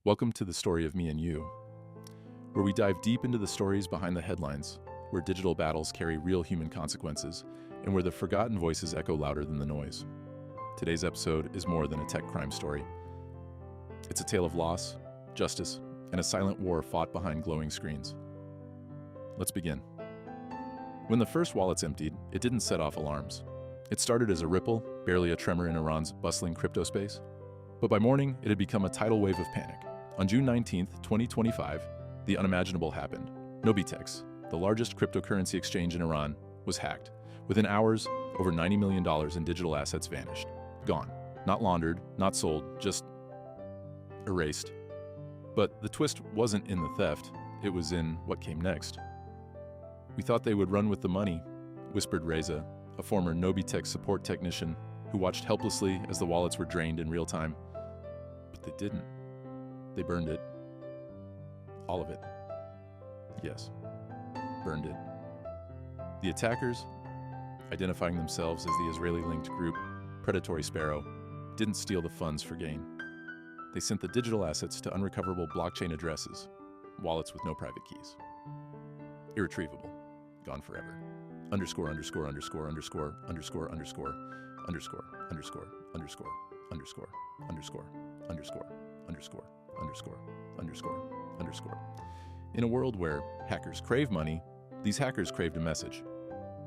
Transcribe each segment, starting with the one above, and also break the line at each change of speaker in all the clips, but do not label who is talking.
Welcome to the Story of Me and You, where we dive deep into the stories behind the headlines, where digital battles carry real human consequences, and where the forgotten voices echo louder than the noise. Today's episode is more than a tech crime story. It's a tale of loss, justice, and a silent war fought behind glowing screens. Let's begin. When the first wallets emptied, it didn't set off alarms. It started as a ripple, barely a tremor in Iran's bustling crypto space. But by morning, it had become a tidal wave of panic. On June 19, 2025, the unimaginable happened. Nobitex, the largest cryptocurrency exchange in Iran, was hacked. Within hours, over $90 million in digital assets vanished. Gone. Not laundered, not sold, just erased. But the twist wasn't in the theft, it was in what came next. "We thought they would run with the money," whispered Reza, a former Nobitex support technician who watched helplessly as the wallets were drained in real time. But they didn't. They burned it. All of it. Yes, burned it. The attackers, identifying themselves as the Israeli-linked group Predatory Sparrow, didn't steal the funds for gain. They sent the digital assets to unrecoverable blockchain addresses, wallets with no private keys. Irretrievable. Gone forever. Underscore, underscore, underscore, underscore, underscore, underscore, underscore, underscore, underscore, underscore, underscore, underscore, underscore, underscore, underscore, underscore. In a world where hackers crave money, these hackers craved a message.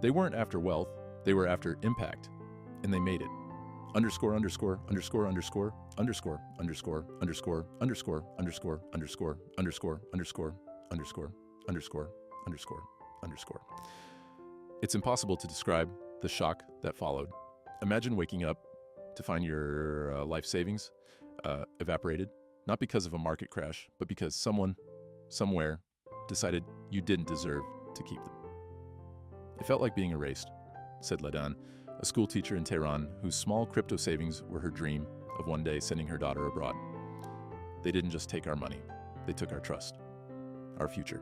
They weren't after wealth, they were after impact, and they made it. Underscore, underscore, underscore, underscore, underscore, underscore, underscore, underscore, underscore, underscore, underscore, underscore, underscore, underscore, underscore, underscore. It's impossible to describe the shock that followed. Imagine waking up to find your life savings evaporated, not because of a market crash, but because someone, somewhere, decided you didn't deserve to keep them. "It felt like being erased," said Ladan, a school teacher in Tehran whose small crypto savings were her dream of one day sending her daughter abroad. "They didn't just take our money, they took our trust, our future."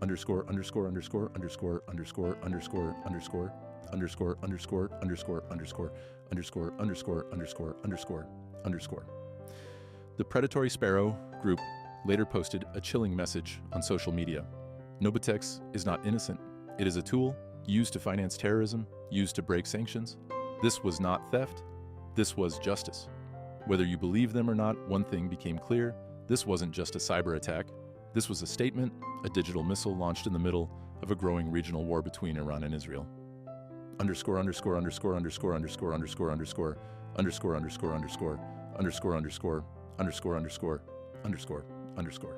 Underscore, underscore, underscore, underscore, underscore, underscore, underscore, underscore, underscore, underscore, underscore, underscore, underscore, underscore, underscore, underscore. The Predatory Sparrow group later posted a chilling message on social media. Nobitex is not innocent. It is a tool used to finance terrorism, used to break sanctions. This was not theft. This was justice. Whether you believe them or not, one thing became clear. This wasn't just a cyber attack. This was a statement, a digital missile launched in the middle of a growing regional war between Iran and Israel. Underscore, underscore, underscore, underscore, underscore, underscore, underscore, underscore, underscore, underscore, underscore, underscore, underscore, underscore, underscore, underscore.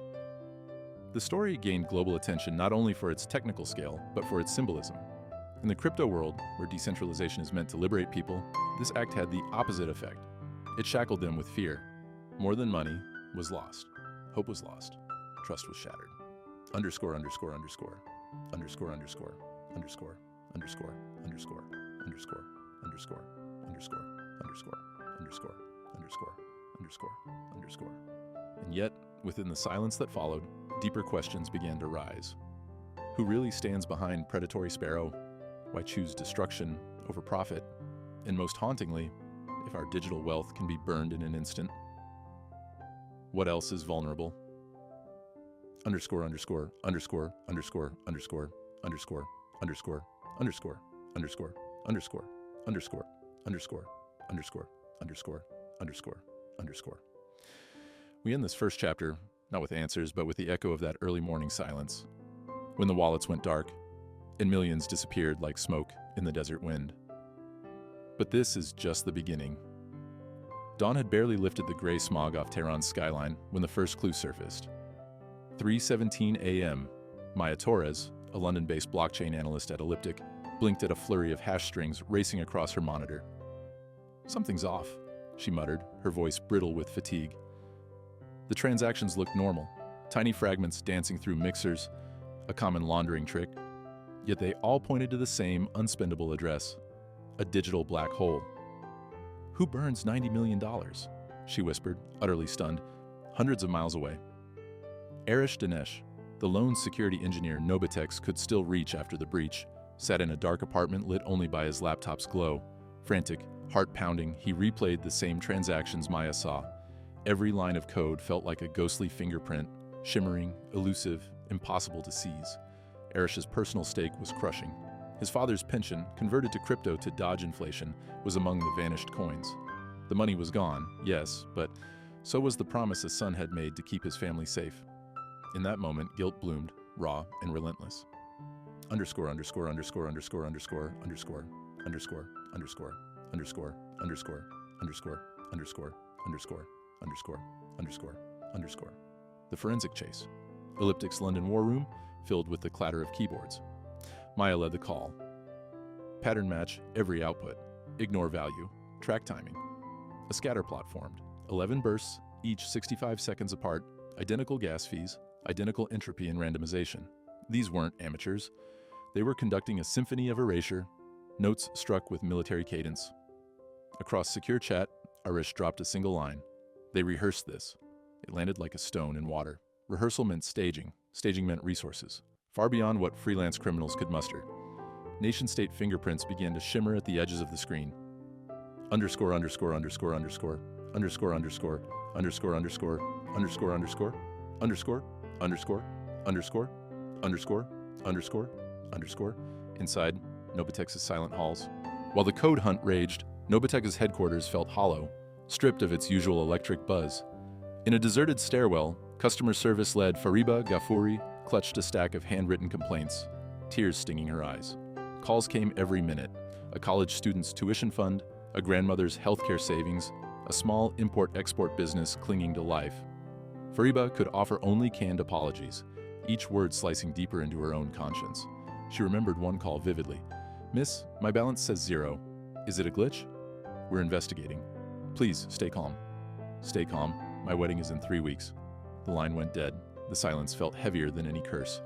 The story gained global attention not only for its technical scale, but for its symbolism. In the crypto world, where decentralization is meant to liberate people, this act had the opposite effect. It shackled them with fear. More than money was lost. Hope was lost. Trust was shattered. Underscore, underscore, underscore, underscore, underscore, underscore, underscore, underscore, underscore, underscore, underscore, underscore, underscore, underscore, underscore, underscore. And yet, within the silence that followed, deeper questions began to rise. Who really stands behind Predatory Sparrow? Why choose destruction over profit? And most hauntingly, if our digital wealth can be burned in an instant, what else is vulnerable? Underscore, underscore, underscore, underscore, underscore, underscore, underscore, underscore, underscore, underscore, underscore, underscore, underscore, underscore, underscore, underscore. We end this first chapter, not with answers, but with the echo of that early morning silence, when the wallets went dark and millions disappeared like smoke in the desert wind. But this is just the beginning. Dawn had barely lifted the gray smog off Tehran's skyline when the first clue surfaced. 3:17 a.m., Maya Torres, a London-based blockchain analyst at Elliptic, blinked at a flurry of hash strings racing across her monitor. "Something's off," she muttered, her voice brittle with fatigue. The transactions looked normal, tiny fragments dancing through mixers, a common laundering trick. Yet they all pointed to the same unspendable address, a digital black hole. "Who burns $90 million?" she whispered, utterly stunned, hundreds of miles away. Arish Dinesh, the lone security engineer Nobitex could still reach after the breach, sat in a dark apartment lit only by his laptop's glow. Frantic, heart pounding, he replayed the same transactions Maya saw. Every line of code felt like a ghostly fingerprint, shimmering, elusive, impossible to seize. Arish's personal stake was crushing. His father's pension, converted to crypto to dodge inflation, was among the vanished coins. The money was gone, yes, but so was the promise a son had made to keep his family safe. In that moment, guilt bloomed, raw and relentless. Underscore, underscore, underscore, underscore, underscore, underscore, underscore, underscore, underscore, underscore, underscore, underscore, underscore, underscore, underscore, underscore. The forensic chase. Elliptic's London war room, filled with the clatter of keyboards. Maya led the call. Pattern match every output. Ignore value. Track timing. A scatter plot formed. 11 bursts, each 65 seconds apart, identical gas fees, identical entropy and randomization. These weren't amateurs. They were conducting a symphony of erasure, notes struck with military cadence. Across secure chat, Arish dropped a single line. They rehearsed this. It landed like a stone in water. Rehearsal meant staging. Staging meant resources, far beyond what freelance criminals could muster. Nation-state fingerprints began to shimmer at the edges of the screen. Underscore, underscore, underscore, underscore, underscore, underscore, underscore, underscore, underscore, underscore, underscore, underscore, underscore, underscore, underscore, underscore, inside Nobitex's silent halls. While the code hunt raged, Nobitex's headquarters felt hollow, stripped of its usual electric buzz. In a deserted stairwell, customer service-led Fariba Ghafouri clutched a stack of handwritten complaints, tears stinging her eyes. Calls came every minute: a college student's tuition fund, a grandmother's healthcare savings, a small import-export business clinging to life. Fariba could offer only canned apologies, each word slicing deeper into her own conscience. She remembered one call vividly. "Miss, my balance says 0. Is it a glitch? We're investigating. Please, stay calm." "Stay calm. My wedding is in 3 weeks." The line went dead. The silence felt heavier than any curse.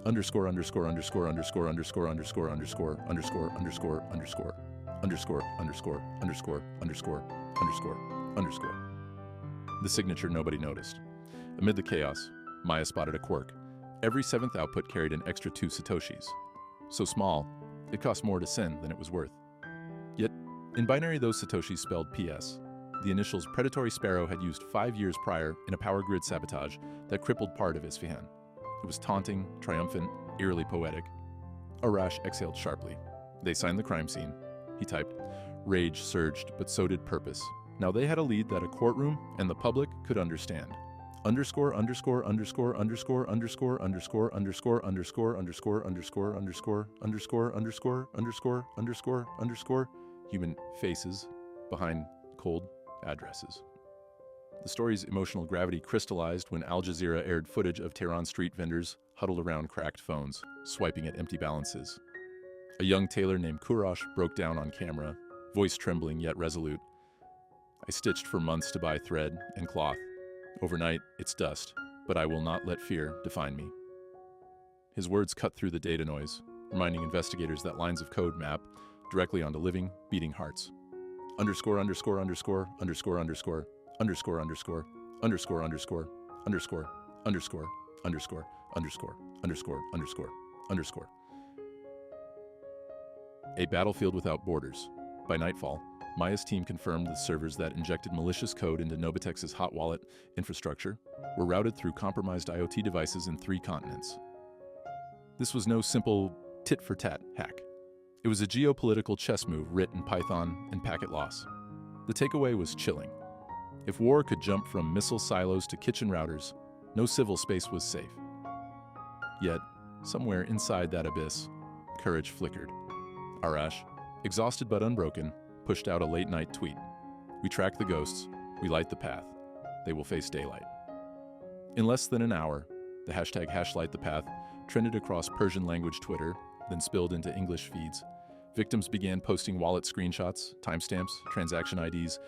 Underscore, underscore, underscore, underscore, underscore, underscore, underscore, underscore, underscore, underscore, underscore, underscore, underscore, underscore, underscore, underscore. The signature nobody noticed. Amid the chaos, Maya spotted a quirk. Every 7th output carried an extra 2 satoshis. So small, it cost more to send than it was worth. Yet, in binary those satoshis spelled PS. The initials Predatory Sparrow had used 5 years prior in a power grid sabotage that crippled part of Isfahan. It was taunting, triumphant, eerily poetic. Arash exhaled sharply. They signed the crime scene. He typed. Rage surged, but so did purpose. Now they had a lead that a courtroom and the public could understand. Underscore, underscore, underscore, underscore, underscore, underscore, underscore, underscore, underscore, underscore, underscore, underscore, underscore, underscore, underscore, underscore, human faces behind cold addresses. The story's emotional gravity crystallized when Al Jazeera aired footage of Tehran street vendors huddled around cracked phones, swiping at empty balances. A young tailor named Kurash broke down on camera, voice trembling yet resolute. "I stitched for months to buy thread and cloth. Overnight, it's dust, but I will not let fear define me." His words cut through the data noise, reminding investigators that lines of code map directly onto living, beating hearts. Underscore, underscore, underscore, underscore, underscore, underscore, underscore, underscore, underscore, underscore, underscore, underscore, underscore, underscore, underscore, underscore. A battlefield without borders. By nightfall, Maya's team confirmed the servers that injected malicious code into Nobitex's hot wallet infrastructure were routed through compromised IoT devices in 3 continents. This was no simple tit-for-tat hack. It was a geopolitical chess move writ in Python and packet loss. The takeaway was chilling. If war could jump from missile silos to kitchen routers, no civil space was safe. Yet, somewhere inside that abyss, courage flickered. Arash, exhausted but unbroken, pushed out a late-night tweet. "We track the ghosts, we light the path. They will face daylight." In less than an hour, the hashtag #HashLightThePath trended across Persian-language Twitter, then spilled into English feeds. Victims began posting wallet screenshots, timestamps, transaction IDs,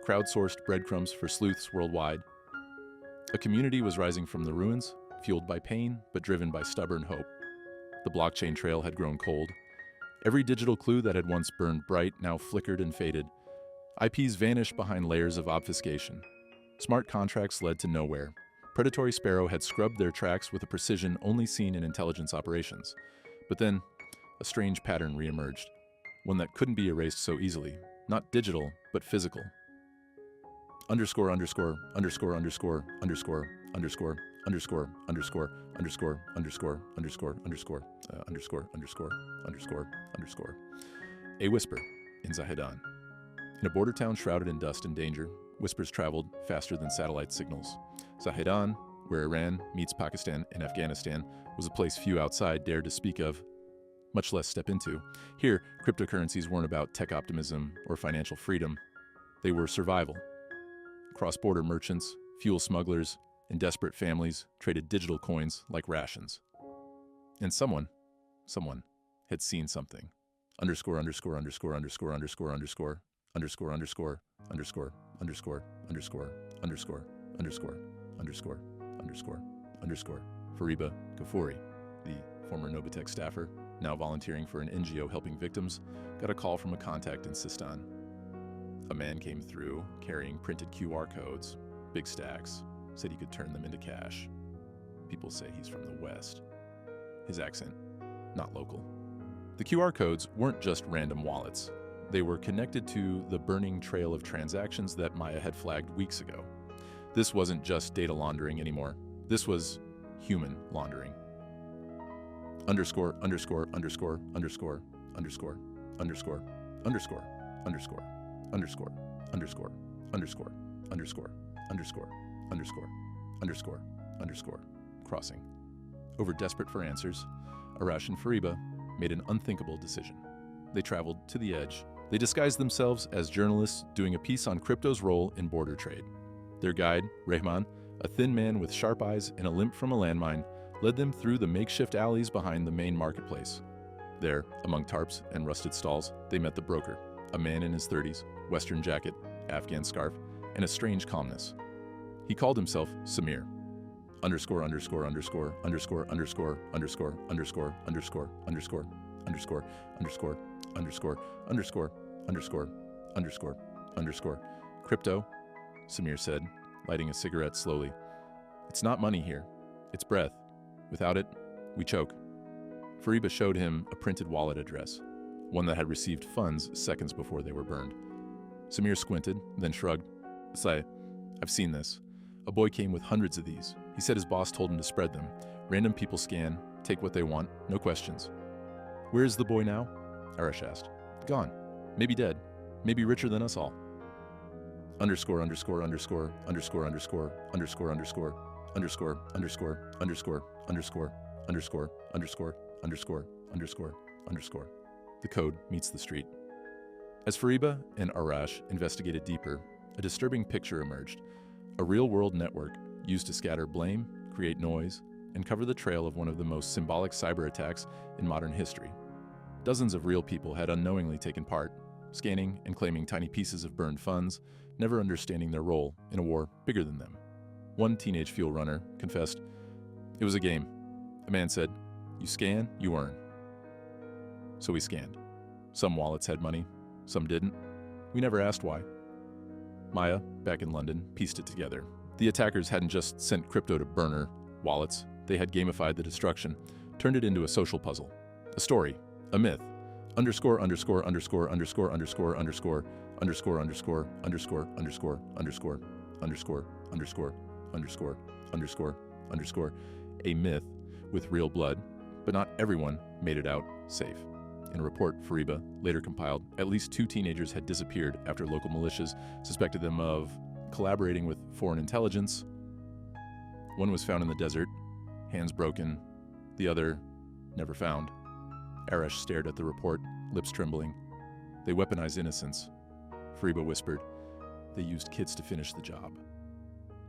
crowdsourced breadcrumbs for sleuths worldwide. A community was rising from the ruins, fueled by pain but driven by stubborn hope. The blockchain trail had grown cold. Every digital clue that had once burned bright now flickered and faded. IPs vanished behind layers of obfuscation. Smart contracts led to nowhere. Predatory Sparrow had scrubbed their tracks with a precision only seen in intelligence operations. But then, a strange pattern reemerged. One that couldn't be erased so easily. Not digital, but physical. underscore underscore underscore underscore underscore underscore underscore underscore underscore underscore underscore underscore underscore underscore underscore underscore. A whisper in Zahedan. In a border town shrouded in dust and danger, whispers traveled faster than satellite signals. Zahedan, where Iran meets Pakistan and Afghanistan, was a place few outside dared to speak of, much less step into. Here, cryptocurrencies weren't about tech optimism or financial freedom. They were survival. Cross-border merchants, fuel smugglers, and desperate families traded digital coins like rations. And someone had seen something. Underscore underscore underscore underscore underscore underscore underscore underscore underscore underscore underscore underscore underscore underscore underscore underscore. Fariba Ghafouri, the former Nobitex staffer, now volunteering for an NGO helping victims, got a call from a contact in Sistan. A man came through carrying printed QR codes, big stacks, said he could turn them into cash. People say he's from the West. His accent, not local. The QR codes weren't just random wallets. They were connected to the burning trail of transactions that Maya had flagged weeks ago. This wasn't just data laundering anymore. This was human laundering. Underscore, underscore, underscore, underscore, underscore, underscore, underscore, underscore, underscore, underscore, underscore, underscore, underscore, underscore, underscore, underscore, crossing. Over desperate for answers, Arash and Fariba made an unthinkable decision. They traveled to the edge. They disguised themselves as journalists doing a piece on crypto's role in border trade. Their guide, Rehman, a thin man with sharp eyes and a limp from a landmine, led them through the makeshift alleys behind the main marketplace. There, among tarps and rusted stalls, they met the broker, a man in his 30s, Western jacket, Afghan scarf, and a strange calmness. He called himself Samir. Underscore underscore underscore underscore underscore underscore underscore underscore underscore underscore underscore underscore underscore underscore underscore underscore crypto, Samir said, lighting a cigarette slowly. It's not money here, it's breath. Without it, we choke. Fariba showed him a printed wallet address, one that had received funds seconds before they were burned. Samir squinted, then shrugged. Say, I've seen this. A boy came with hundreds of these. He said his boss told him to spread them. Random people scan, take what they want, no questions. Where is the boy now? Arash asked. Gone. Maybe dead. Maybe richer than us all. Underscore underscore underscore underscore underscore underscore underscore underscore underscore underscore underscore underscore underscore underscore underscore underscore. The code meets the street. As Fariba and Arash investigated deeper, a disturbing picture emerged. A real-world network used to scatter blame, create noise, and cover the trail of one of the most symbolic cyber attacks in modern history. Dozens of real people had unknowingly taken part, scanning and claiming tiny pieces of burned funds, never understanding their role in a war bigger than them. One teenage fuel runner confessed, "It was a game." A man said, "You scan, you earn." So we scanned. Some wallets had money, some didn't. We never asked why. Maya, back in London, pieced it together. The attackers hadn't just sent crypto to burner wallets, they had gamified the destruction, turned it into a social puzzle. A story, a myth. Underscore underscore underscore underscore underscore underscore underscore underscore underscore underscore underscore underscore underscore underscore underscore underscore. A myth with real blood, but not everyone made it out safe. In a report Fariba later compiled, at least 2 teenagers had disappeared after local militias suspected them of collaborating with foreign intelligence. One was found in the desert, hands broken, the other never found. Arash stared at the report, lips trembling. They weaponized innocence. Fariba whispered, they used kids to finish the job.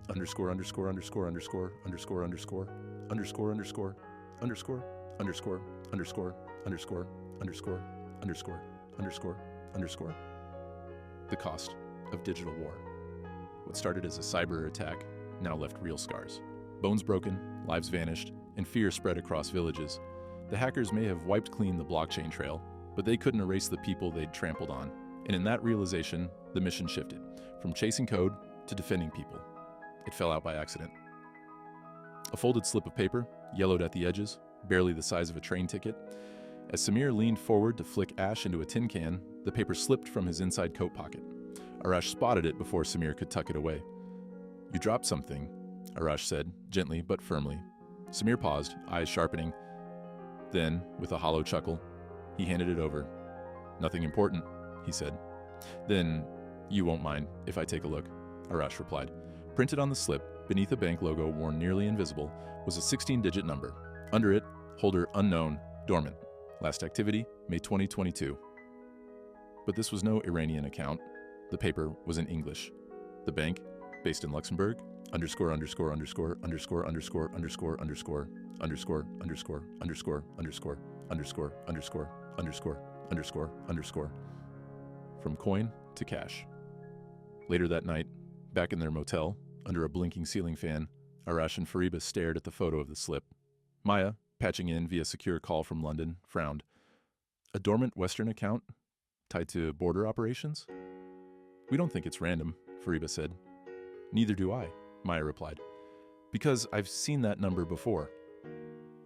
Underscore underscore underscore underscore underscore underscore underscore underscore underscore underscore underscore underscore underscore underscore underscore underscore. The cost of digital war. What started as a cyber attack now left real scars. Bones broken, lives vanished, and fear spread across villages. The hackers may have wiped clean the blockchain trail, but they couldn't erase the people they'd trampled on. And in that realization, the mission shifted, from chasing code to defending people. It fell out by accident. A folded slip of paper, yellowed at the edges, barely the size of a train ticket. As Samir leaned forward to flick ash into a tin can, the paper slipped from his inside coat pocket. Arash spotted it before Samir could tuck it away. "You dropped something," Arash said, gently but firmly. Samir paused, eyes sharpening. Then, with a hollow chuckle, he handed it over. "Nothing important," he said. "Then, you won't mind if I take a look," Arash replied. Printed on the slip, beneath a bank logo worn nearly invisible, was a 16-digit number. Under it, holder unknown, dormant. Last activity, May 2022. But this was no Iranian account. The paper was in English. The bank, based in Luxembourg, underscore underscore underscore underscore underscore underscore underscore underscore underscore underscore underscore underscore underscore underscore underscore underscore. From coin to cash. Later that night, back in their motel, under a blinking ceiling fan, Arash and Fariba stared at the photo of the slip. Maya, patching in via secure call from London, frowned. "A dormant Western account? Tied to border operations?" "We don't think it's random," Fariba said. "Neither do I," Maya replied. "Because I've seen that number before."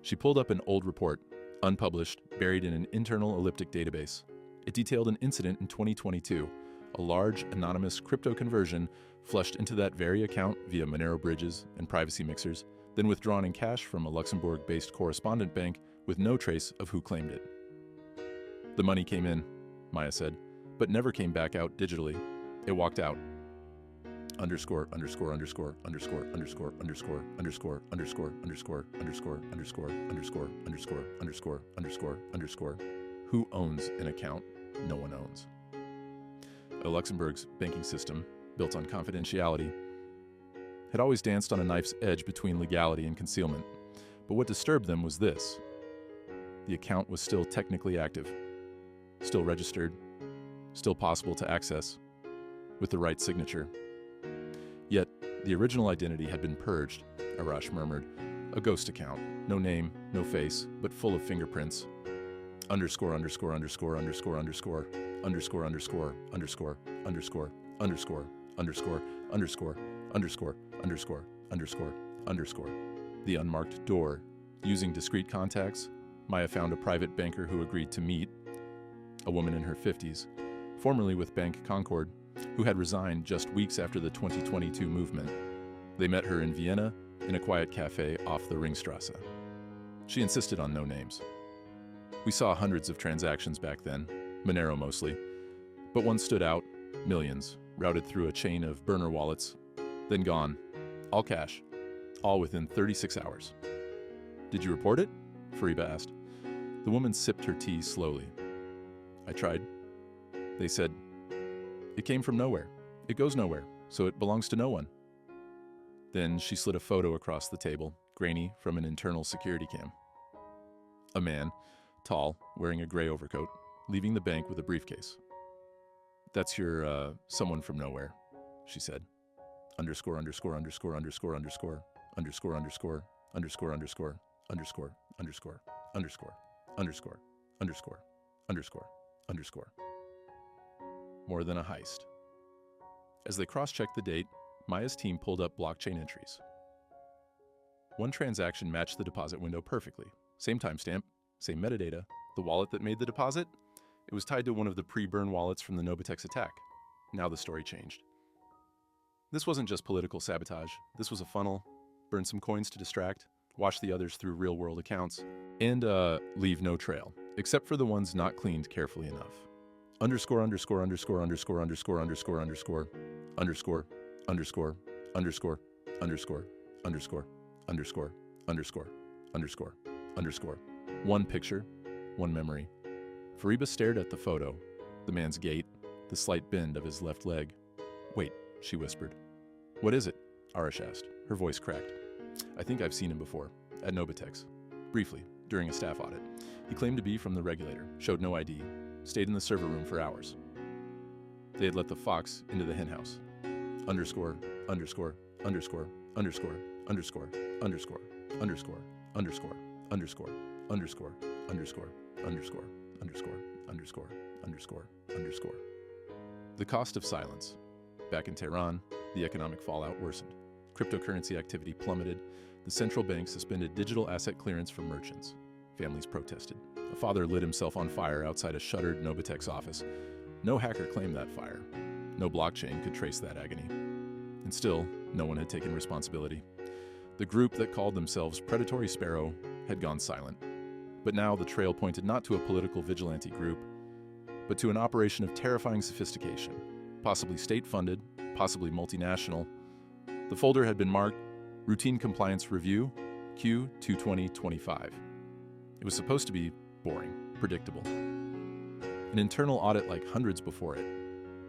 She pulled up an old report, unpublished, buried in an internal elliptic database. It detailed an incident in 2022, a large, anonymous crypto conversion flushed into that very account via Monero bridges and privacy mixers, then withdrawn in cash from a Luxembourg-based correspondent bank with no trace of who claimed it. "The money came in," Maya said, "but never came back out digitally. It walked out. Underscore, underscore, underscore, underscore, underscore, underscore, underscore, underscore, underscore, underscore, underscore, underscore, underscore, underscore, underscore, underscore. Who owns an account no one owns?" Luxembourg's banking system, built on confidentiality, had always danced on a knife's edge between legality and concealment. But what disturbed them was this. The account was still technically active, still registered, still possible to access, with the right signature. Yet, the original identity had been purged, Arash murmured. A ghost account, no name, no face, but full of fingerprints. Underscore, underscore, underscore, underscore, underscore, underscore, underscore, underscore, underscore, underscore, underscore, underscore, underscore, underscore, underscore, underscore. The unmarked door. Using discrete contacts, Maya found a private banker who agreed to meet, a woman in her 50s, formerly with Bank Concord, who had resigned just weeks after the 2022 movement. They met her in Vienna, in a quiet cafe off the Ringstrasse. She insisted on no names. We saw hundreds of transactions back then, Monero mostly, but one stood out, millions, routed through a chain of burner wallets, then gone, all cash, all within 36 hours. "Did you report it?" Fariba asked. The woman sipped her tea slowly. "I tried. They said, it came from nowhere. It goes nowhere, so it belongs to no one." Then she slid a photo across the table, grainy from an internal security cam. A man, tall, wearing a gray overcoat, leaving the bank with a briefcase. "That's your, someone from nowhere," she said. Underscore, underscore, underscore, underscore, underscore, underscore, underscore, underscore, underscore, underscore, underscore, underscore, underscore, underscore, underscore, underscore. More than a heist. As they cross-checked the date, Maya's team pulled up blockchain entries. One transaction matched the deposit window perfectly. Same timestamp, same metadata. The wallet that made the deposit? It was tied to one of the pre-burn wallets from the Nobitex attack. Now the story changed. This wasn't just political sabotage. This was a funnel. Burn some coins to distract, wash the others through real-world accounts, and leave no trail, except for the ones not cleaned carefully enough. Underscore, underscore, underscore, underscore, underscore, underscore, underscore, underscore, underscore, underscore, underscore, underscore, underscore, underscore, underscore, underscore. One picture, one memory. Fariba stared at the photo, the man's gait, the slight bend of his left leg. "Wait," she whispered. "What is it?" Arash asked. Her voice cracked. "I think I've seen him before, at Nobitex. Briefly, during a staff audit. He claimed to be from the regulator, showed no ID, stayed in the server room for hours. They had let the fox into the henhouse. Underscore, underscore, underscore, underscore, underscore, underscore, underscore, underscore, underscore, underscore, underscore, underscore, underscore, underscore, underscore, underscore. The cost of silence. Back in Tehran, the economic fallout worsened. Cryptocurrency activity plummeted. The central bank suspended digital asset clearance for merchants. Families protested. A father lit himself on fire outside a shuttered Nobitex office. No hacker claimed that fire. No blockchain could trace that agony. And still, no one had taken responsibility. The group that called themselves Predatory Sparrow had gone silent. But now the trail pointed not to a political vigilante group, but to an operation of terrifying sophistication, possibly state-funded, possibly multinational. The folder had been marked Routine Compliance Review, Q22025. It was supposed to be boring, predictable. An internal audit like hundreds before it.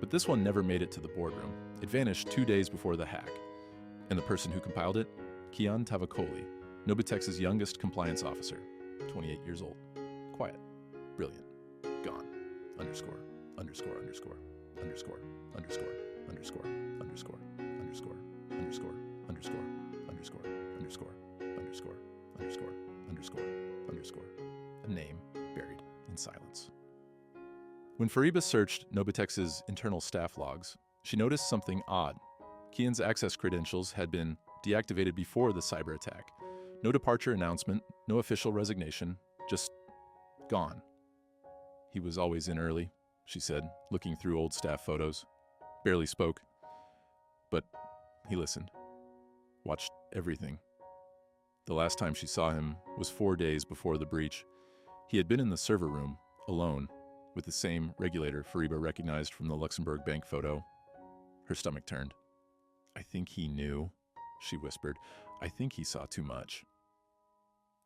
But this one never made it to the boardroom. It vanished 2 days before the hack. And the person who compiled it? Kian Tavakoli, Nobitex's youngest compliance officer, 28 years old. Quiet. Brilliant. Gone. Underscore. Underscore. Underscore. Underscore. Underscore. Underscore. Underscore. Underscore. Underscore. Underscore. Underscore. Underscore. Underscore. Underscore. Underscore. Underscore. A name buried in silence. When Fariba searched Nobitex's internal staff logs, she noticed something odd. Kian's access credentials had been deactivated before the cyber attack. No departure announcement, no official resignation, just gone. He was always in early, she said, looking through old staff photos. Barely spoke, but he listened. Watched everything. The last time she saw him was 4 days before the breach. He had been in the server room, alone, with the same regulator Fariba recognized from the Luxembourg bank photo. Her stomach turned. I think he knew, she whispered. I think he saw too much.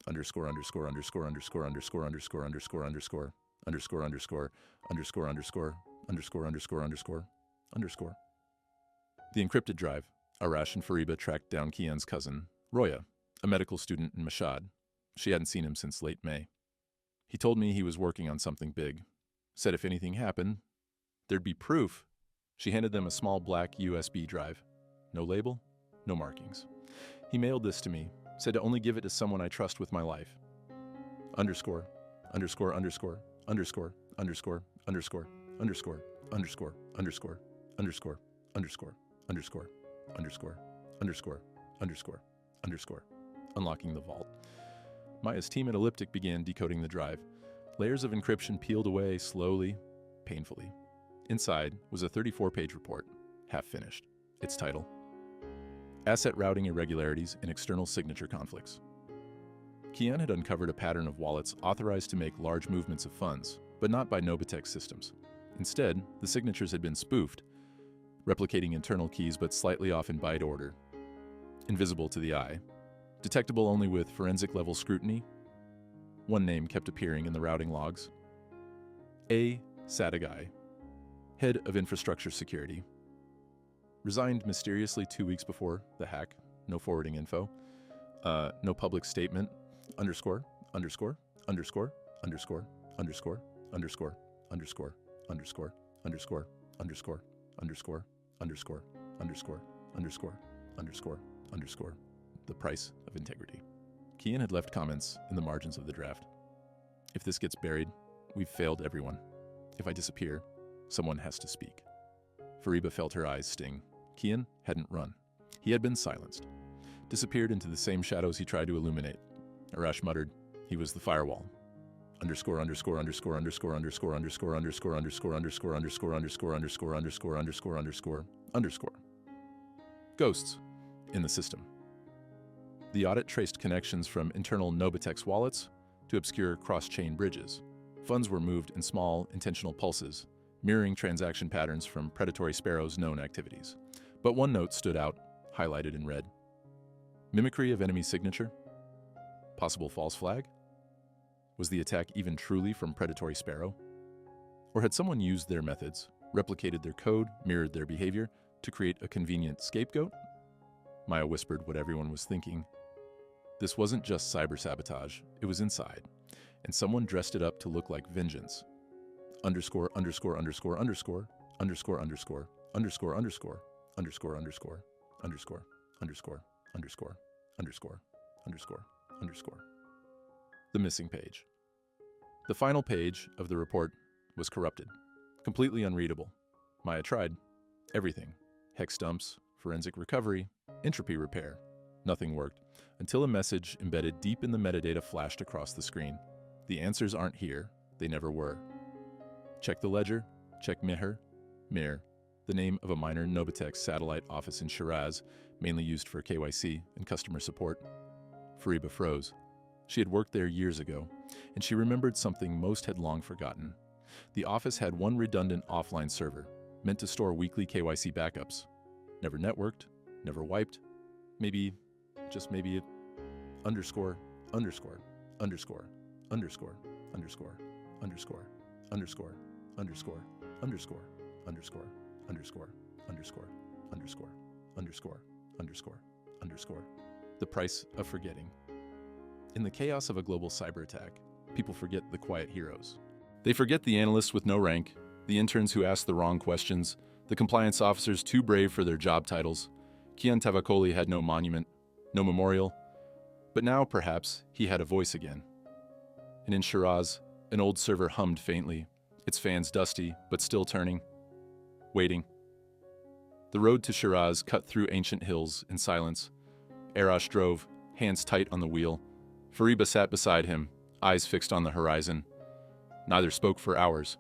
Underscore, underscore, underscore, underscore, underscore, underscore, underscore, underscore, underscore, underscore, underscore, underscore, underscore, underscore, underscore, underscore. The encrypted drive. Arash and Fariba tracked down Kian's cousin, Roya, a medical student in Mashhad. She hadn't seen him since late May. He told me he was working on something big. Said if anything happened, there'd be proof. She handed them a small black USB drive. No label, no markings. He mailed this to me, said to only give it to someone I trust with my life. Underscore, underscore, underscore, underscore, underscore, underscore, underscore, underscore, underscore, underscore, underscore, underscore, underscore, underscore, underscore, underscore, unlocking the vault. Maya's team at Elliptic began decoding the drive. Layers of encryption peeled away slowly, painfully. Inside was a 34-page report, half finished. Its title: Asset Routing Irregularities and External Signature Conflicts. Kian had uncovered a pattern of wallets authorized to make large movements of funds, but not by Nobitex systems. Instead, the signatures had been spoofed, replicating internal keys but slightly off in byte order. Invisible to the eye, detectable only with forensic-level scrutiny. One name kept appearing in the routing logs. A. Sadagai, head of infrastructure security. Resigned mysteriously 2 weeks before the hack. No forwarding info. No public statement. Underscore, underscore, underscore, underscore, underscore, underscore, underscore, underscore, underscore, underscore, underscore, underscore, underscore, underscore, underscore, underscore. The price of integrity. Kian had left comments in the margins of the draft. If this gets buried, we've failed everyone. If I disappear, someone has to speak. Fariba felt her eyes sting. Kian hadn't run. He had been silenced. Disappeared into the same shadows he tried to illuminate. Arash muttered, he was the firewall. Underscore, underscore, underscore, underscore, underscore, underscore, underscore, underscore, underscore, underscore, underscore, underscore, underscore, underscore, underscore, underscore. Ghosts in the system. The audit traced connections from internal Nobitex wallets to obscure cross-chain bridges. Funds were moved in small, intentional pulses, mirroring transaction patterns from Predatory Sparrow's known activities. But one note stood out, highlighted in red. Mimicry of enemy signature? Possible false flag? Was the attack even truly from Predatory Sparrow? Or had someone used their methods, replicated their code, mirrored their behavior, to create a convenient scapegoat? Maya whispered what everyone was thinking. This wasn't just cyber sabotage, it was inside, and someone dressed it up to look like vengeance. Underscore, underscore, underscore, underscore, underscore, underscore, underscore, underscore, underscore, underscore, underscore, underscore, underscore, underscore, underscore, underscore. The missing page. The final page of the report was corrupted, completely unreadable. Maya tried everything: hex dumps, forensic recovery, entropy repair. Nothing worked, until a message embedded deep in the metadata flashed across the screen. The answers aren't here, they never were. Check the ledger, check Meher, Mir, the name of a minor Nobitex satellite office in Shiraz, mainly used for KYC and customer support. Fariba froze. She had worked there years ago, and she remembered something most had long forgotten. The office had one redundant offline server, meant to store weekly KYC backups. Never networked, never wiped. Maybe, just maybe it underscore, underscore, underscore, underscore, underscore, underscore, underscore, underscore, underscore, underscore, underscore, underscore, underscore, underscore, underscore, underscore. The price of forgetting. In the chaos of a global cyber attack, people forget the quiet heroes. They forget the analysts with no rank, the interns who asked the wrong questions, the compliance officers too brave for their job titles. Kian Tavakoli had no monument, no memorial, but now, perhaps, he had a voice again. And in Shiraz, an old server hummed faintly, its fans dusty, but still turning, waiting. The road to Shiraz cut through ancient hills in silence. Arash drove, hands tight on the wheel. Fariba sat beside him, eyes fixed on the horizon. Neither spoke for hours.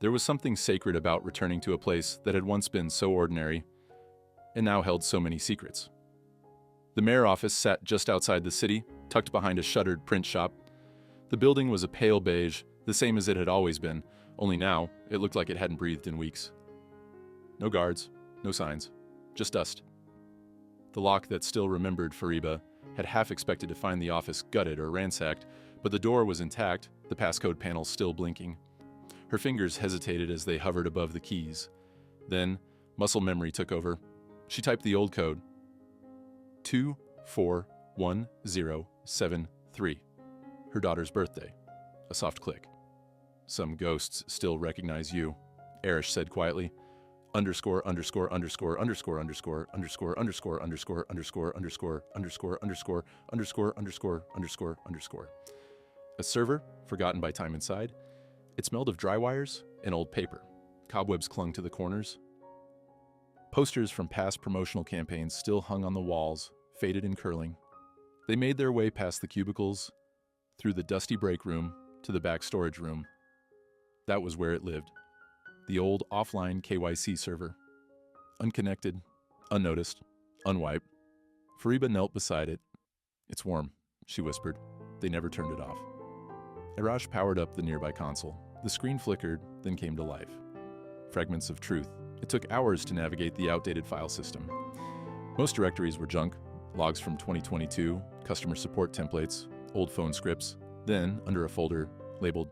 There was something sacred about returning to a place that had once been so ordinary and now held so many secrets. The mayor office sat just outside the city, tucked behind a shuttered print shop. The building was a pale beige, the same as it had always been, only now it looked like it hadn't breathed in weeks. No guards, no signs, just dust. The lock that still remembered Fariba had half expected to find the office gutted or ransacked, but the door was intact, the passcode panel still blinking. Her fingers hesitated as they hovered above the keys. Then, muscle memory took over. She typed the old code. 241073. Her daughter's birthday. A soft click. Some ghosts still recognize you, Arish said quietly. Underscore, underscore, underscore, underscore, underscore, underscore, underscore, underscore, underscore, underscore, underscore, underscore, underscore, underscore, underscore, underscore. A server, forgotten by time inside. It smelled of dry wires and old paper. Cobwebs clung to the corners. Posters from past promotional campaigns still hung on the walls, faded and curling. They made their way past the cubicles, through the dusty break room, to the back storage room. That was where it lived. The old offline KYC server. Unconnected, unnoticed, unwiped. Fariba knelt beside it. It's warm, she whispered. They never turned it off. Arash powered up the nearby console. The screen flickered, then came to life. Fragments of truth. It took hours to navigate the outdated file system. Most directories were junk, logs from 2022, customer support templates, old phone scripts. Then, under a folder labeled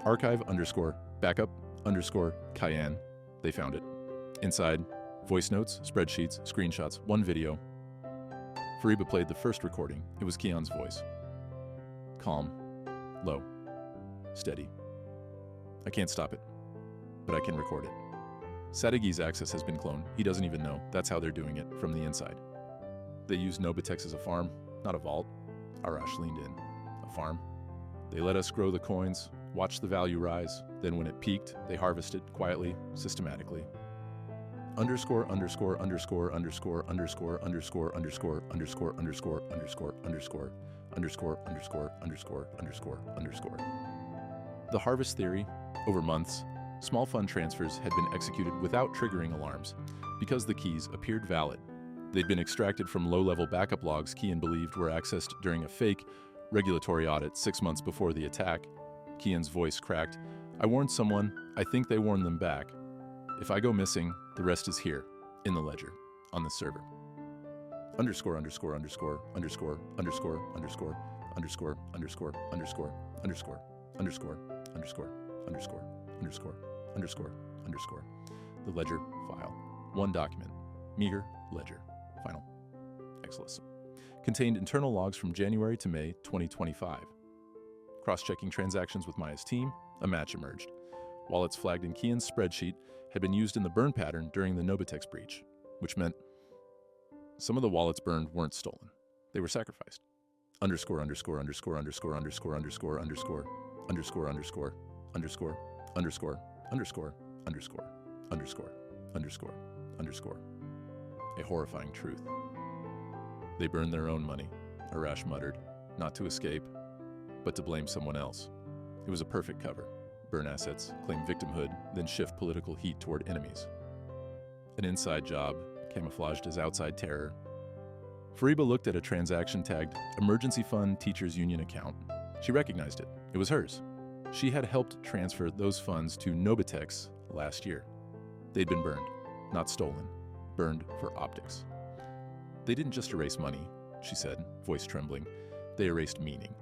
archive underscore backup underscore Cayenne, they found it. Inside, voice notes, spreadsheets, screenshots, one video. Fariba played the first recording. It was Kian's voice. Calm, low, steady. I can't stop it, but I can record it. Sadigi's access has been cloned. He doesn't even know. That's how they're doing it, from the inside. They use Nobitex as a farm, not a vault. Arash leaned in. A farm. They let us grow the coins, watch the value rise, then when it peaked, they harvested quietly, systematically. Underscore, underscore, underscore, underscore, underscore, underscore, underscore, underscore, underscore, underscore, underscore, underscore, underscore, underscore, underscore, underscore. The harvest theory, over months, small fund transfers had been executed without triggering alarms because the keys appeared valid. They'd been extracted from low-level backup logs Kian believed were accessed during a fake regulatory audit 6 months before the attack. Kian's voice cracked. I warned someone. I think they warned them back. If I go missing, the rest is here, in the ledger, on the server. Underscore, underscore, underscore, underscore, underscore, underscore, underscore, underscore, underscore, underscore, underscore, underscore, underscore, underscore, underscore, underscore. The ledger file. One document. Meager ledger. Final. Excellent. Contained internal logs from January to May 2025. Cross-checking transactions with Maya's team, a match emerged. Wallets flagged in Kian's spreadsheet had been used in the burn pattern during the Nobitex breach, which meant some of the wallets burned weren't stolen. They were sacrificed. Underscore, underscore, underscore, underscore, underscore, underscore, underscore, underscore, underscore, underscore, underscore, underscore, underscore, underscore, underscore, underscore. A horrifying truth. They burned their own money, Arash muttered, not to escape, but to blame someone else. It was a perfect cover. burn assets, claim victimhood, then shift political heat toward enemies. An inside job, camouflaged as outside terror. Fariba looked at a transaction tagged Emergency Fund Teachers Union account. She recognized it. It was hers. She had helped transfer those funds to Nobitex last year. They'd been burned, not stolen, burned for optics. They didn't just erase money, she said, voice trembling. They erased meaning.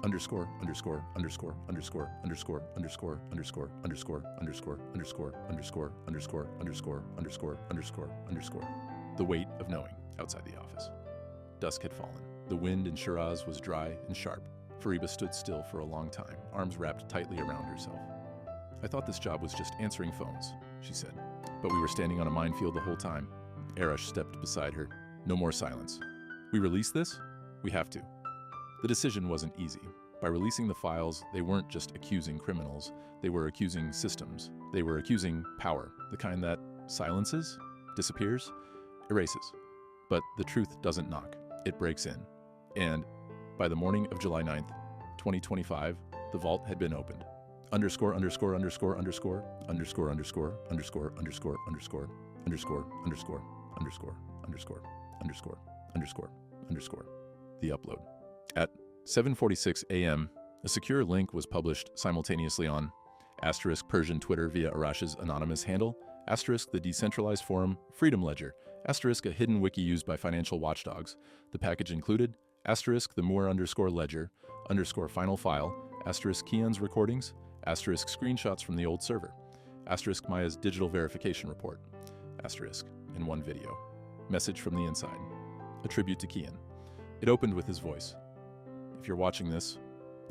Underscore, underscore, underscore, underscore, underscore, underscore, underscore, underscore, underscore, underscore, underscore, underscore, underscore, underscore, underscore, underscore. The weight of knowing outside the office. Dusk had fallen. The wind in Shiraz was dry and sharp. Fariba stood still for a long time, arms wrapped tightly around herself. I thought this job was just answering phones, she said. But we were standing on a minefield the whole time. Arash stepped beside her. No more silence. We release this? We have to. The decision wasn't easy. By releasing the files, they weren't just accusing criminals. They were accusing systems. They were accusing power, the kind that silences, disappears, erases. But the truth doesn't knock. It breaks in. And by the morning of July 9th, 2025, the vault had been opened. Underscore, underscore, underscore, underscore, underscore, underscore, underscore, underscore, underscore, underscore, underscore, underscore, underscore, underscore, underscore, underscore. The upload. At 7:46 a.m., a secure link was published simultaneously on * Persian Twitter via Arash's anonymous handle, * the decentralized forum Freedom Ledger, * a hidden wiki used by financial watchdogs. The package included * the Moore_ledger _ final file, * Kian's recordings, * screenshots from the old server, * Maya's digital verification report, * in one video. Message from the inside. A tribute to Kian. It opened with his voice. If you're watching this,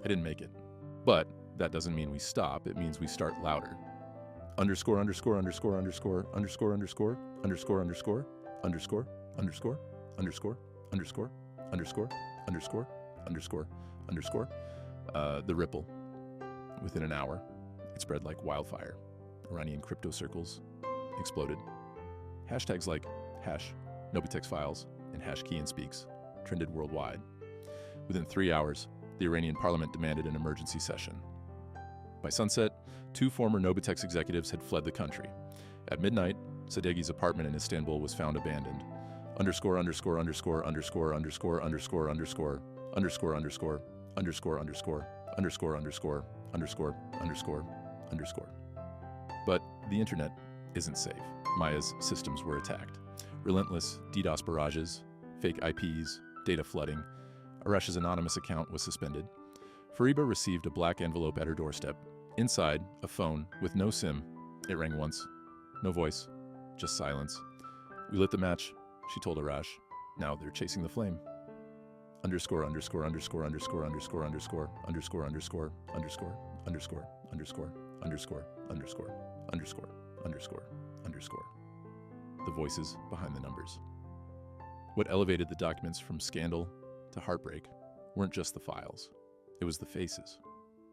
I didn't make it. But that doesn't mean we stop, it means we start louder. Underscore, underscore, underscore, underscore, underscore, underscore, underscore, underscore, underscore, underscore, underscore, underscore, underscore, underscore, underscore, underscore. The ripple. Within an hour, it spread like wildfire. Iranian crypto circles exploded. Hashtags like #Nobitex files and #Kian speaks trended worldwide. Within 3 hours, the Iranian parliament demanded an emergency session. By sunset, 2 former Nobitex executives had fled the country. At midnight, Sadegi's apartment in Istanbul was found abandoned. Underscore, underscore, underscore, underscore, underscore, underscore, underscore, underscore, underscore, underscore, underscore, underscore, underscore, underscore, underscore, underscore. But the internet isn't safe. Maya's systems were attacked. Relentless DDoS barrages, fake IPs, data flooding. Arash's anonymous account was suspended. Fariba received a black envelope at her doorstep. Inside, a phone with no SIM. It rang once. No voice, just silence. We lit the match, she told Arash. Now they're chasing the flame. Underscore, underscore, underscore, underscore, underscore, underscore, underscore, underscore, underscore, underscore, underscore, underscore, underscore, underscore, underscore, underscore. The voices behind the numbers. What elevated the documents from scandal to heartbreak weren't just the files. It was the faces.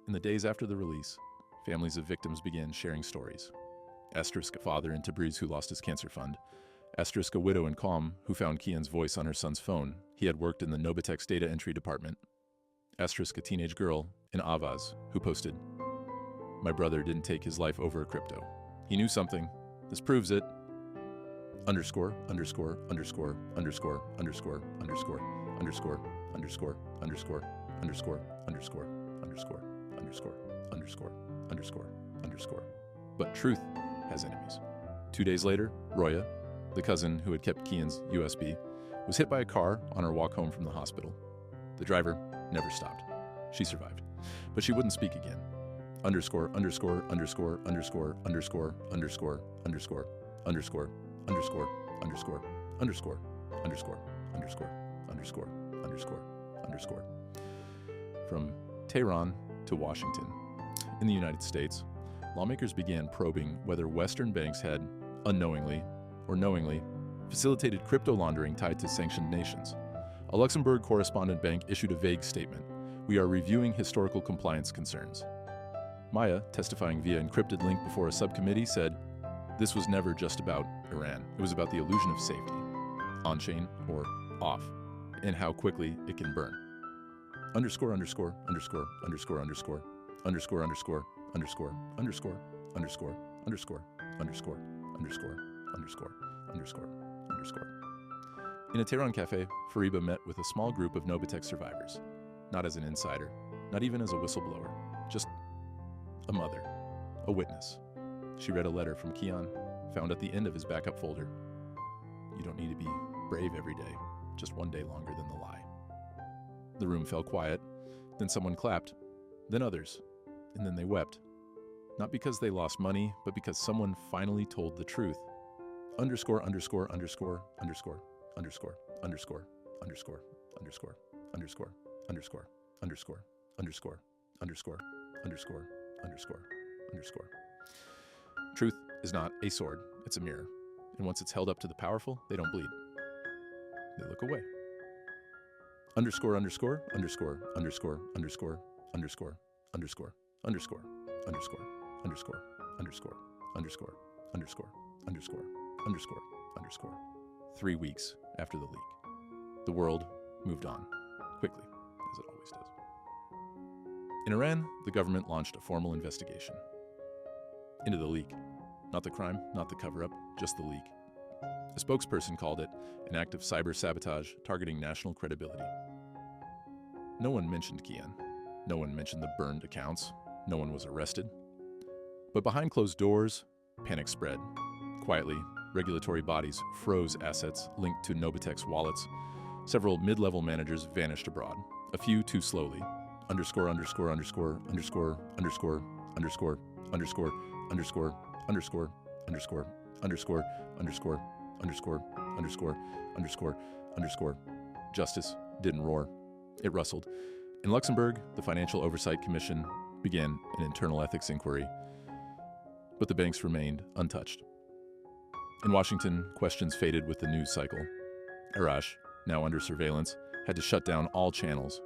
In the days after the release, families of victims began sharing stories. * a father in Tabriz who lost his cancer fund. * a widow in Qom who found Kian's voice on her son's phone. He had worked in the Nobitex data entry department. * a teenage girl in Avaz who posted, "My brother didn't take his life over a crypto. He knew something. This proves it." Underscore, underscore, underscore, underscore, underscore, underscore, underscore, underscore, underscore, underscore, underscore, underscore, underscore, underscore, underscore, underscore. But truth has enemies. 2 days later, Roya, the cousin who had kept Kian's USB, was hit by a car on her walk home from the hospital. The driver never stopped. She survived, but she wouldn't speak again. Underscore, underscore, underscore, underscore, underscore, underscore, underscore, underscore, underscore, underscore, underscore, underscore, underscore, underscore, underscore, underscore. From Tehran to Washington. In the United States, lawmakers began probing whether Western banks had, unknowingly or knowingly, facilitated crypto laundering tied to sanctioned nations. A Luxembourg correspondent bank issued a vague statement. "We are reviewing historical compliance concerns." Maya, testifying via encrypted link before a subcommittee, said, "This was never just about Iran. It was about the illusion of safety, on-chain or off, and how quickly it can burn." Underscore, underscore, underscore, underscore, underscore, underscore, underscore, underscore, underscore, underscore, underscore, underscore, underscore, underscore, underscore, underscore. In a Tehran cafe, Fariba met with a small group of Nobitex survivors, not as an insider, not even as a whistleblower, just a mother, a witness. She read a letter from Kian, found at the end of his backup folder. You don't need to be brave every day, just one day longer than the lie. The room fell quiet, then someone clapped, then others, and then they wept. Not because they lost money, but because someone finally told the truth. Underscore, underscore, underscore, underscore, underscore, underscore, underscore, underscore, underscore, underscore, underscore, underscore, underscore, underscore, underscore, underscore. Truth is not a sword, it's a mirror. And once it's held up to the powerful, they don't bleed. They look away. Underscore, underscore, underscore, underscore, underscore, underscore, underscore, underscore, underscore, underscore, underscore, underscore, underscore, underscore, underscore, underscore. 3 weeks after the leak, the world moved on, quickly, as it always does. In Iran, the government launched a formal investigation into the leak. Not the crime, not the cover-up, just the leak. A spokesperson called it an act of cyber sabotage targeting national credibility. No one mentioned Kian. No one mentioned the burned accounts. No one was arrested. But behind closed doors, panic spread. Quietly, regulatory bodies froze assets linked to Nobitex wallets. Several mid-level managers vanished abroad. A few too slowly. Underscore, underscore, underscore, underscore, underscore, underscore, underscore, underscore, underscore, underscore, underscore, underscore, underscore, underscore, underscore, underscore. Justice didn't roar. It rustled. In Luxembourg, the Financial Oversight Commission began an internal ethics inquiry, but the banks remained untouched. In Washington, questions faded with the news cycle. Arash, now under surveillance, had to shut down all channels.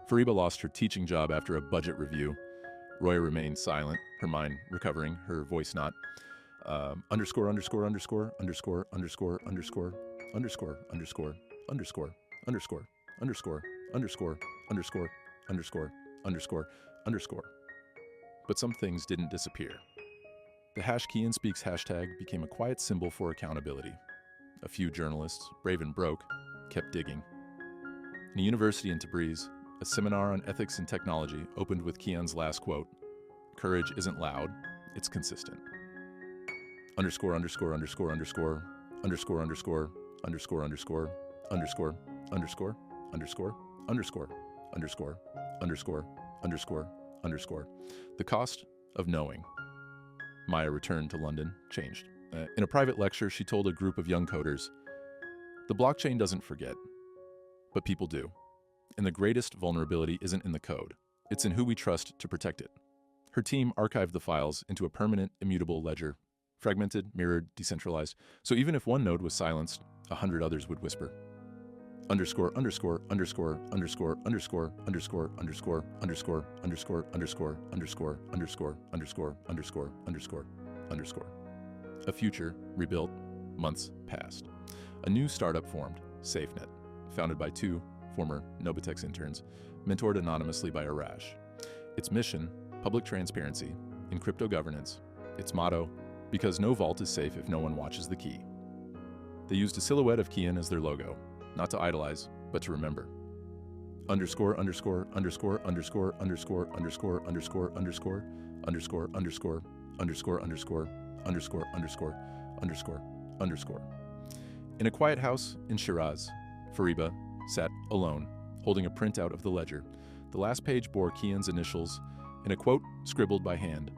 Fariba lost her teaching job after a budget review. Roya remained silent, her mind recovering, her voice not. Underscore, underscore, underscore, underscore, underscore, underscore, underscore, underscore, underscore, underscore, underscore, underscore, underscore, underscore, underscore, underscore. But some things didn't disappear. The #KianSpeaks hashtag became a quiet symbol for accountability. A few journalists, brave and broke, kept digging. In a university in Tabriz, a seminar on ethics and technology opened with Kian's last quote: "Courage isn't loud, it's consistent." Underscore, underscore, underscore, underscore, underscore, underscore, underscore, underscore, underscore, underscore, underscore, underscore, underscore, underscore, underscore, underscore. The cost of knowing. Maya returned to London, changed. In a private lecture, she told a group of young coders, "The blockchain doesn't forget, but people do. And the greatest vulnerability isn't in the code. It's in who we trust to protect it." Her team archived the files into a permanent, immutable ledger, fragmented, mirrored, decentralized. So even if one node was silenced, 100 others would whisper. Underscore, underscore, underscore, underscore, underscore, underscore, underscore, underscore, underscore, underscore, underscore, underscore, underscore, underscore, underscore, underscore. A future rebuilt, months passed. A new startup formed, SafeNet, founded by 2 former Nobitex interns, mentored anonymously by Arash. Its mission, public transparency in crypto governance. Its motto, because no vault is safe if no one watches the key. They used a silhouette of Kian as their logo, not to idolize, but to remember. Underscore, underscore, underscore, underscore, underscore, underscore, underscore, underscore, underscore, underscore, underscore, underscore, underscore, underscore, underscore, underscore. In a quiet house in Shiraz, Fariba sat alone, holding a printout of the ledger. The last page bore Kian's initials in a quote scribbled by hand.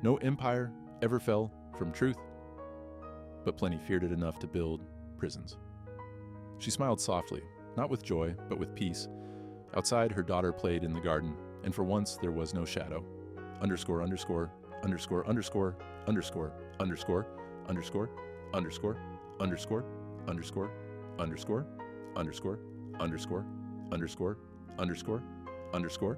No empire ever fell from truth, but plenty feared it enough to build prisons. She smiled softly, not with joy, but with peace. Outside, her daughter played in the garden, and for once there was no shadow. Underscore, underscore, underscore, underscore, underscore, underscore, underscore, underscore, underscore, underscore, underscore, underscore, underscore, underscore, underscore, underscore.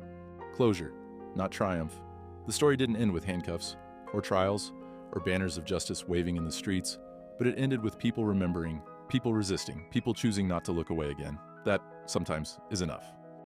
Closure, not triumph. The story didn't end with handcuffs, or trials, or banners of justice waving in the streets, but it ended with people remembering, people resisting, people choosing not to look away again. That sometimes is enough.